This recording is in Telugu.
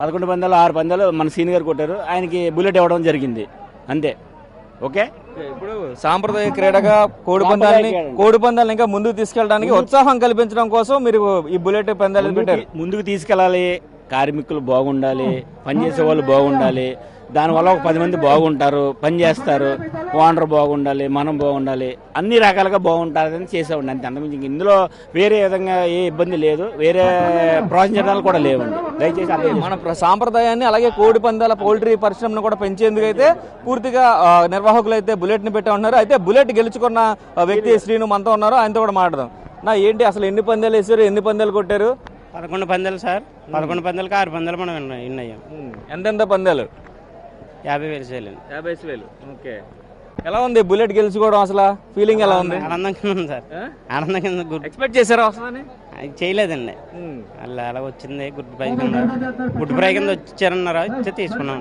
11 పందాలు 6 పందాలు మన సీనియర్ గారు కొట్టారు. ఆయనకి బుల్లెట్ ఇవ్వడం జరిగింది అంతే. ఓకే, ఇప్పుడు సాంప్రదాయ క్రీడగా కోడి పందాలని ఇంకా ముందుకు తీసుకెళ్ళడానికి ఉత్సాహం కల్పించడం కోసం మీరు ఈ బుల్లెట్ పందాలు పెట్టారు. ముందుకు తీసుకెళ్ళాలి. కార్మికులు బాగుండాలి, పనిచేసే వాళ్ళు బాగుండాలి. దానివల్ల ఒక 10 మంది బాగుంటారు, పని చేస్తారు. ఓనర్ బాగుండాలి, మనం బాగుండాలి, అన్ని రకాలుగా బాగుంటుందని చేసేవాడిని అంతే. అంతకుమించి ఇందులో వేరే విధంగా ఏ ఇబ్బంది లేదు, వేరే ప్రోత్సహించడాలు కూడా లేవండి. దయచేసి అర్థం మన సాంప్రదాయాన్ని అలాగే కోడి పందాల పౌల్ట్రీ పరిశ్రమను కూడా పెంచేందుకు అయితే పూర్తిగా నిర్వాహకులు అయితే బుల్లెట్ ని పెట్టి ఉన్నారు. అయితే బుల్లెట్ గెలుచుకున్న వ్యక్తి శ్రీను మనతో ఉన్నారు, ఆయనతో కూడా మాట్లాడదాం. ఏంటి అసలు ఎన్ని పందాలు వేసారు, ఎన్ని పందాలు కొట్టారు? 11 పందాలు సార్. 11 పందాలకి 6 పందాలు మనం విన్నాం. ఎంతెంత పందాలు? 50,000 చేయాలండి. 50,000. ఓకే, ఎలా ఉంది బుల్లెట్ గెలుచుకోవడం? అసలు ఫీలింగ్ ఎలా ఉంది? ఆనందంగా ఉంది సార్. ఆనందంగా ఎక్స్పెక్ట్ చేశారా వస్తుందని? చేయలేదండి. అలా అలా వచ్చింది. గుడ్ ప్రైజ్ కింద వచ్చారన్నారు, వచ్చి తీసుకున్నాం.